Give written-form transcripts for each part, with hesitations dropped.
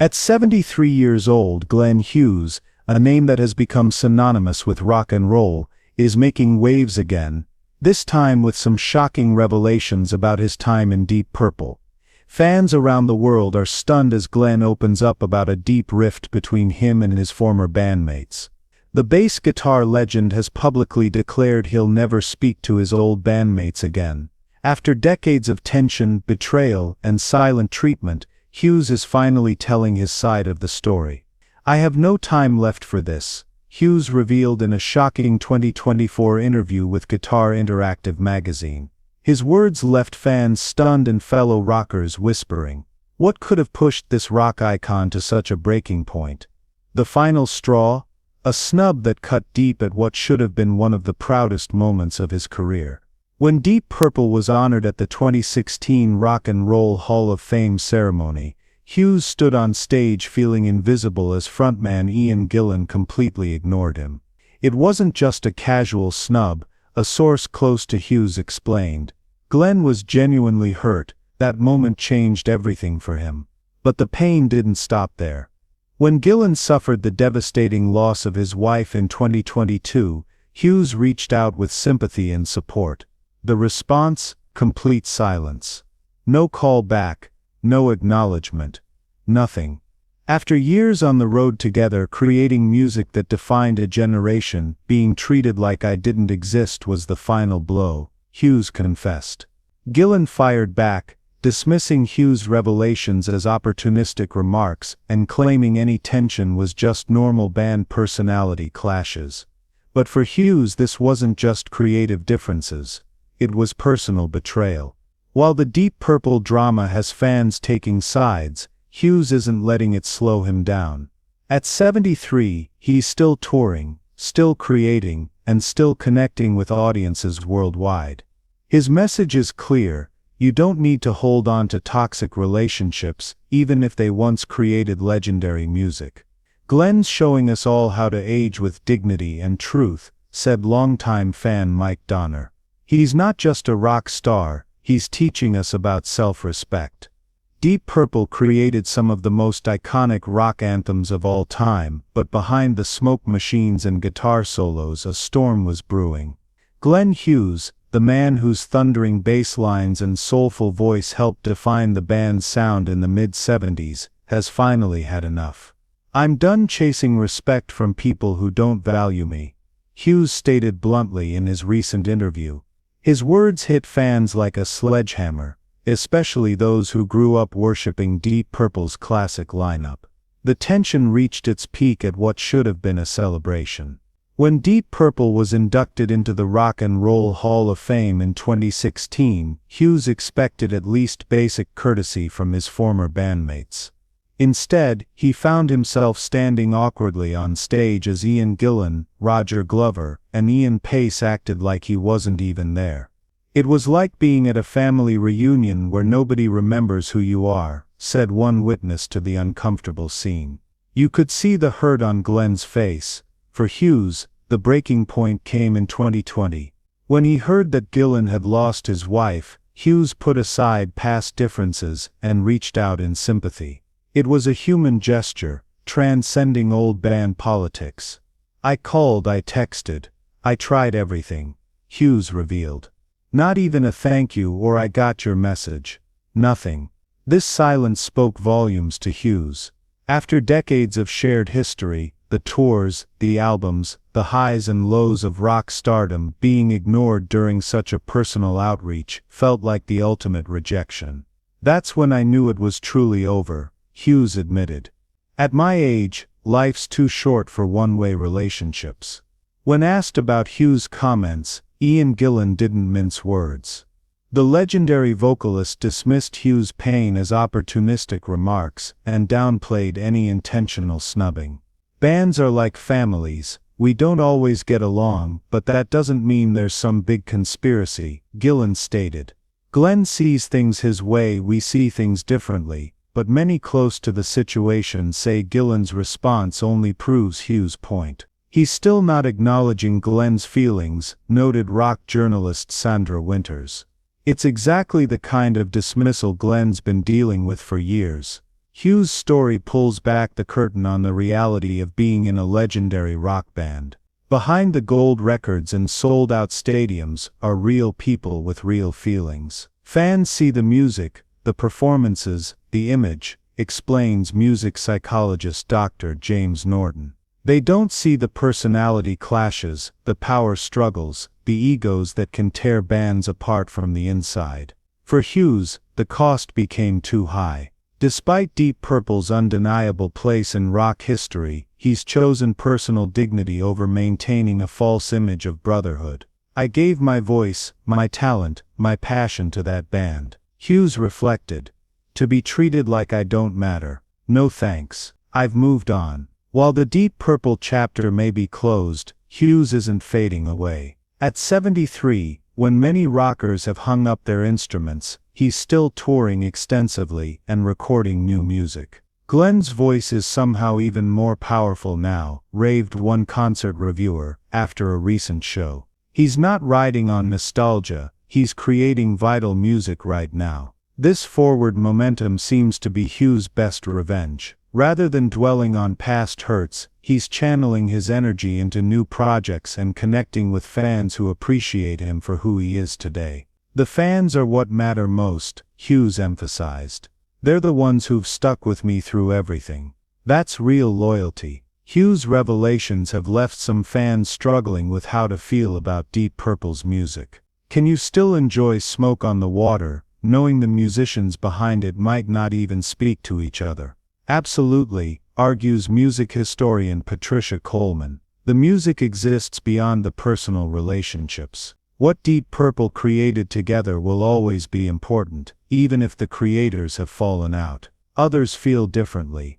At 73 years old, Glenn Hughes, a name that has become synonymous with rock and roll, is making waves again, this time with some shocking revelations about his time in Deep Purple. Fans around the world are stunned as Glenn opens up about a deep rift between him and his former bandmates. The bass guitar legend has publicly declared he'll never speak to his old bandmates again. After decades of tension, betrayal, and silent treatment, Hughes is finally telling his side of the story. "I have no time left for this," Hughes revealed in a shocking 2024 interview with Guitar Interactive magazine. His words left fans stunned and fellow rockers whispering, "What could have pushed this rock icon to such a breaking point?" The final straw? A snub that cut deep at what should have been one of the proudest moments of his career. When Deep Purple was honored at the 2016 Rock and Roll Hall of Fame ceremony, Hughes stood on stage feeling invisible as frontman Ian Gillan completely ignored him. It wasn't just a casual snub, a source close to Hughes explained. Glenn was genuinely hurt, that moment changed everything for him. But the pain didn't stop there. When Gillan suffered the devastating loss of his wife in 2022, Hughes reached out with sympathy and support. The response? Complete silence. No call back, no acknowledgement. Nothing. After years on the road together creating music that defined a generation, being treated like I didn't exist was the final blow, Hughes confessed. Gillan fired back, dismissing Hughes' revelations as opportunistic remarks and claiming any tension was just normal band personality clashes. But for Hughes this wasn't just creative differences. It was personal betrayal. While the Deep Purple drama has fans taking sides, Hughes isn't letting it slow him down. At 73, he's still touring, still creating, and still connecting with audiences worldwide. His message is clear: you don't need to hold on to toxic relationships, even if they once created legendary music. "Glenn's showing us all how to age with dignity and truth," said longtime fan Mike Donner. "He's not just a rock star, he's teaching us about self-respect." Deep Purple created some of the most iconic rock anthems of all time, but behind the smoke machines and guitar solos a storm was brewing. Glenn Hughes, the man whose thundering bass lines and soulful voice helped define the band's sound in the mid-70s, has finally had enough. "I'm done chasing respect from people who don't value me," Hughes stated bluntly in his recent interview. His words hit fans like a sledgehammer, especially those who grew up worshipping Deep Purple's classic lineup. The tension reached its peak at what should have been a celebration. When Deep Purple was inducted into the Rock and Roll Hall of Fame in 2016, Hughes expected at least basic courtesy from his former bandmates. Instead, he found himself standing awkwardly on stage as Ian Gillan, Roger Glover, and Ian Pace acted like he wasn't even there. "It was like being at a family reunion where nobody remembers who you are," said one witness to the uncomfortable scene. You could see the hurt on Glenn's face. For Hughes, the breaking point came in 2020. When he heard that Gillan had lost his wife, Hughes put aside past differences and reached out in sympathy. It was a human gesture, transcending old band politics. "I called, I texted, I tried everything," Hughes revealed. "Not even a thank you or I got your message. Nothing." This silence spoke volumes to Hughes. After decades of shared history, the tours, the albums, the highs and lows of rock stardom, being ignored during such a personal outreach felt like the ultimate rejection. "That's when I knew it was truly over," Hughes admitted. "At my age, life's too short for one-way relationships." When asked about Hughes' comments, Ian Gillan didn't mince words. The legendary vocalist dismissed Hughes' pain as opportunistic remarks and downplayed any intentional snubbing. "Bands are like families, we don't always get along, but that doesn't mean there's some big conspiracy," Gillan stated. "Glenn sees things his way, we see things differently, but many close to the situation say Gillan's response only proves Hughes' point. He's still not acknowledging Glenn's feelings," noted rock journalist Sandra Winters. "It's exactly the kind of dismissal Glenn's been dealing with for years." Hughes' story pulls back the curtain on the reality of being in a legendary rock band. Behind the gold records and sold-out stadiums are real people with real feelings. Fans see the music, the performances, the image, explains music psychologist Dr. James Norton. They don't see the personality clashes, the power struggles, the egos that can tear bands apart from the inside. For Hughes, the cost became too high. Despite Deep Purple's undeniable place in rock history, he's chosen personal dignity over maintaining a false image of brotherhood. "I gave my voice, my talent, my passion to that band," Hughes reflected. "To be treated like I don't matter? No thanks. I've moved on." While the Deep Purple chapter may be closed, Hughes isn't fading away. At 73, when many rockers have hung up their instruments, he's still touring extensively and recording new music. "Glenn's voice is somehow even more powerful now," raved one concert reviewer, after a recent show. "He's not riding on nostalgia, he's creating vital music right now." This forward momentum seems to be Hughes' best revenge. Rather than dwelling on past hurts, he's channeling his energy into new projects and connecting with fans who appreciate him for who he is today. "The fans are what matter most," Hughes emphasized. "They're the ones who've stuck with me through everything." That's real loyalty. Hughes' revelations have left some fans struggling with how to feel about Deep Purple's music. Can you still enjoy Smoke on the Water, knowing the musicians behind it might not even speak to each other? Absolutely, argues music historian Patricia Coleman. The music exists beyond the personal relationships. What Deep Purple created together will always be important, even if the creators have fallen out. Others feel differently.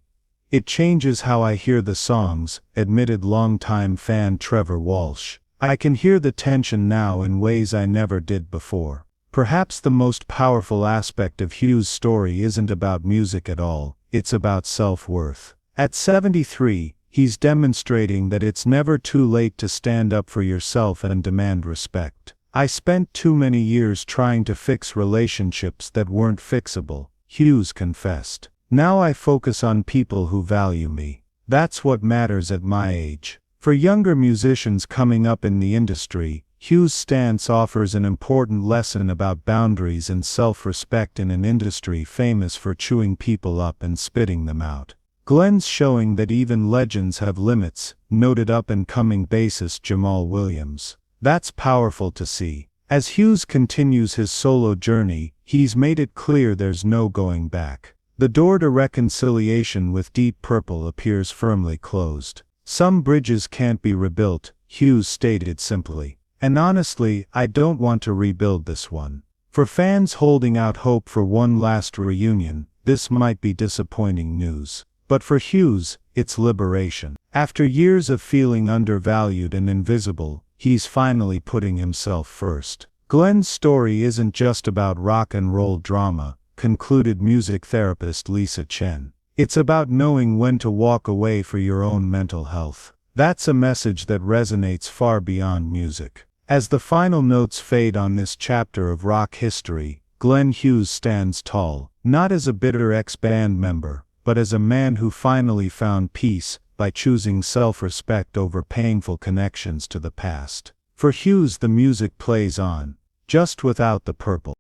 "It changes how I hear the songs," admitted longtime fan Trevor Walsh. "I can hear the tension now in ways I never did before." Perhaps the most powerful aspect of Hughes' story isn't about music at all, it's about self-worth. At 73, he's demonstrating that it's never too late to stand up for yourself and demand respect. "I spent too many years trying to fix relationships that weren't fixable," Hughes confessed. "Now I focus on people who value me. That's what matters at my age." For younger musicians coming up in the industry, Hughes' stance offers an important lesson about boundaries and self-respect in an industry famous for chewing people up and spitting them out. Glenn's showing that even legends have limits, noted up-and-coming bassist Jamal Williams. That's powerful to see. As Hughes continues his solo journey, he's made it clear there's no going back. The door to reconciliation with Deep Purple appears firmly closed. "Some bridges can't be rebuilt," Hughes stated simply. "And honestly, I don't want to rebuild this one." For fans holding out hope for one last reunion, this might be disappointing news. But for Hughes, it's liberation. After years of feeling undervalued and invisible, he's finally putting himself first. Glenn's story isn't just about rock and roll drama, concluded music therapist Lisa Chen. It's about knowing when to walk away for your own mental health. That's a message that resonates far beyond music. As the final notes fade on this chapter of rock history, Glenn Hughes stands tall, not as a bitter ex-band member, but as a man who finally found peace by choosing self-respect over painful connections to the past. For Hughes, the music plays on, just without the purple.